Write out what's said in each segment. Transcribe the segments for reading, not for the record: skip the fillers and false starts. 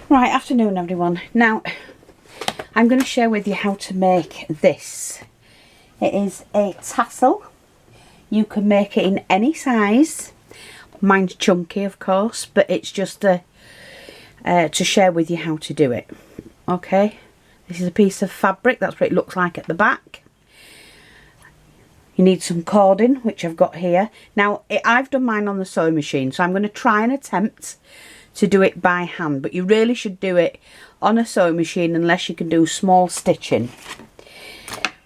Right, afternoon everyone. Now I'm going to share with you how to make this. It is a tassel. You can make it in any size. Mine's chunky of course, but it's just to share with you how to do it. Okay, this is a piece of fabric. That's what it looks like at the back. You need some cording, which I've got here. Now I've done mine on the sewing machine, so I'm going to try and attempt to do it by hand, but you really should do it on a sewing machine unless you can do small stitching.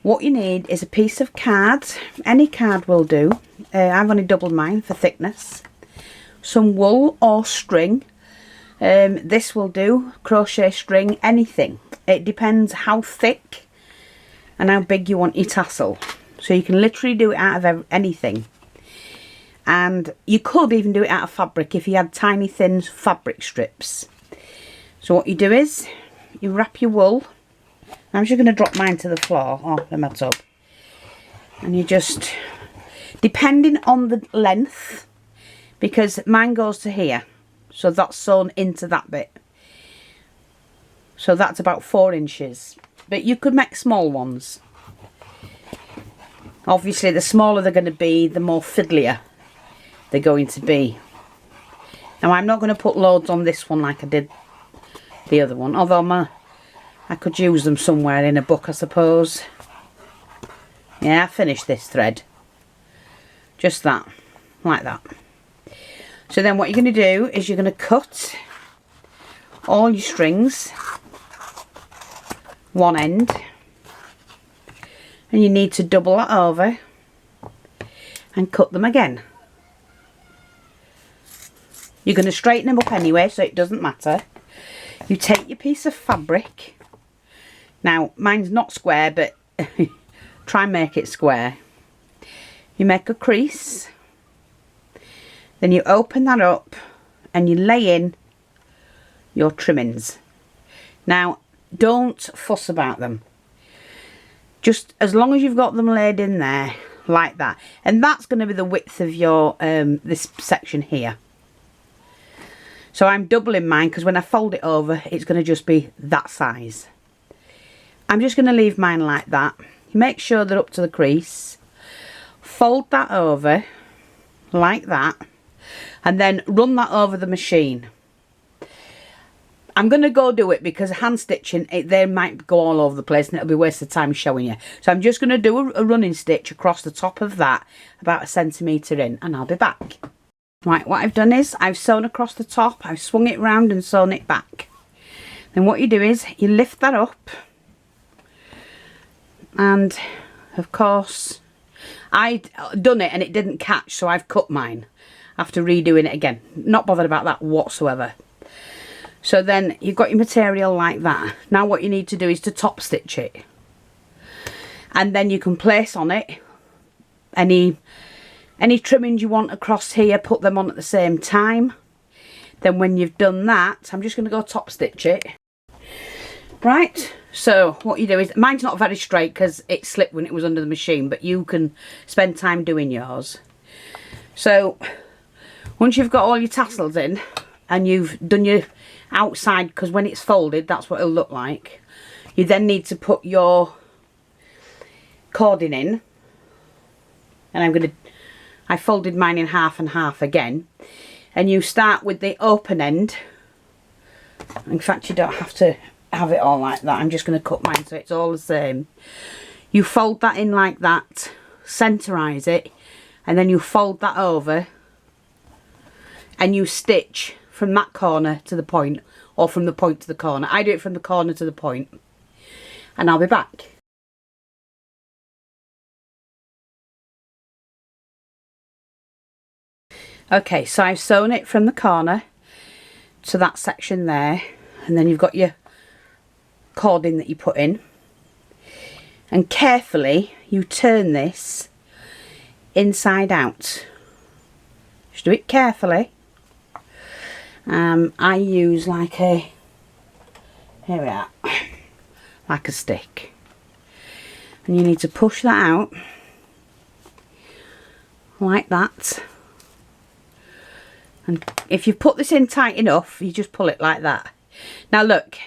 What you need is a piece of card. Any card will do. I've only doubled mine for thickness. Some wool or string. This will do. Crochet string, anything. It depends how thick and how big you want your tassel. So you can literally do it out of anything. And you could even do it out of fabric if you had tiny thin fabric strips. So what you do is you wrap your wool. I'm just going to drop mine to the floor or in my tub. And you just, depending on the length, because mine goes to here, so that's sewn into that bit. So that's about 4 inches. But you could make small ones. Obviously the smaller they're going to be, the more fiddlier they're going to be. Now I'm not going to put loads on this one like I did the other one, although I could use them somewhere in a book, I suppose. Yeah, I finished this thread. Just that, like that. So then what you're going to do is you're going to cut all your strings one end, and you need to double that over and cut them again. You're going to straighten them up anyway, so it doesn't matter. You take your piece of fabric. Now, mine's not square, but try and make it square. You make a crease. Then you open that up and you lay in your trimmings. Now, don't fuss about them. Just as long as you've got them laid in there, like that. And that's going to be the width of your, this section here. So I'm doubling mine because when I fold it over, it's going to just be that size. I'm just going to leave mine like that. You make sure they're up to the crease. Fold that over like that. And then run that over the machine. I'm going to go do it because hand stitching, they might go all over the place and it'll be a waste of time showing you. So I'm just going to do a running stitch across the top of that, about 1 centimetre in, and I'll be back. Right, what I've done is I've sewn across the top, I've swung it round and sewn it back. Then what you do is you lift that up, and of course I'd done it and it didn't catch, so I've cut mine after redoing it again. Not bothered about that whatsoever. So then you've got your material like that. Now what you need to do is to top stitch it, and then you can place on it any trimmings you want across here, put them on at the same time. Then when you've done that, I'm just going to go top stitch it. Right, so what you do is, mine's not very straight because it slipped when it was under the machine, but you can spend time doing yours. So once you've got all your tassels in and you've done your outside, because when it's folded that's what it'll look like, you then need to put your cording in. And I folded mine in half and half again, and you start with the open end. In fact, you don't have to have it all like that. I'm just going to cut mine so it's all the same. You fold that in like that, centerize it, and then you fold that over and you stitch from that corner to the point, or from the point to the corner. I do it from the corner to the point, and I'll be back. Okay, so I've sewn it from the corner to that section there, and then you've got your cording that you put in, and carefully you turn this inside out. Just do it carefully. I use like a, here we are, like a stick, and you need to push that out like that. And if you put this in tight enough, you just pull it like that. Now look,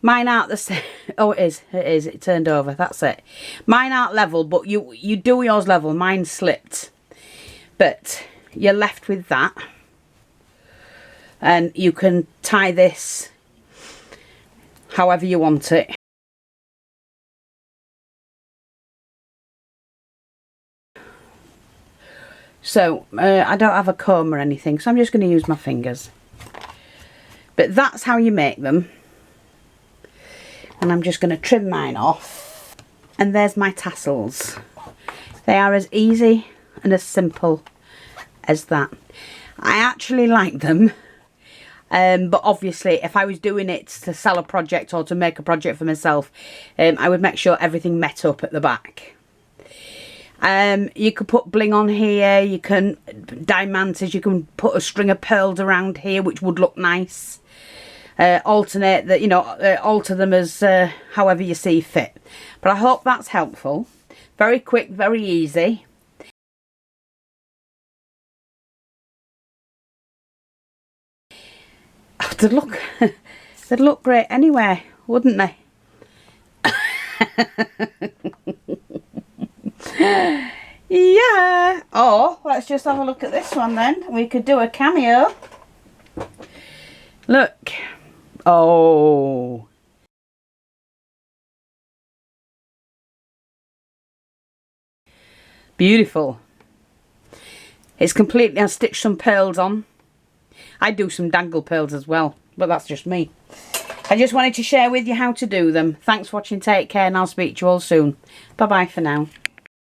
mine aren't the same. Oh, it turned over, that's it. Mine aren't level, but you do yours level. Mine slipped, but you're left with that, and you can tie this however you want it. So I don't have a comb or anything, so I'm just going to use my fingers. But that's how you make them. And I'm just going to trim mine off. And there's my tassels. They are as easy and as simple as that. I actually like them. But obviously, if I was doing it to sell a project or to make a project for myself, I would make sure everything met up at the back. You could put bling on here, you can diamantes, you can put a string of pearls around here, which would look nice. Alternate that, you know, alter them as however you see fit. But I hope that's helpful. Very quick, very easy. Oh, they'd look great anyway, wouldn't they? Yeah. Oh, let's just have a look at this one then. We could do a cameo. Look. Oh. Beautiful. It's completely, I stitched some pearls on. I do some dangle pearls as well, but that's just me. I just wanted to share with you how to do them. Thanks for watching, take care, and I'll speak to you all soon. Bye bye for now.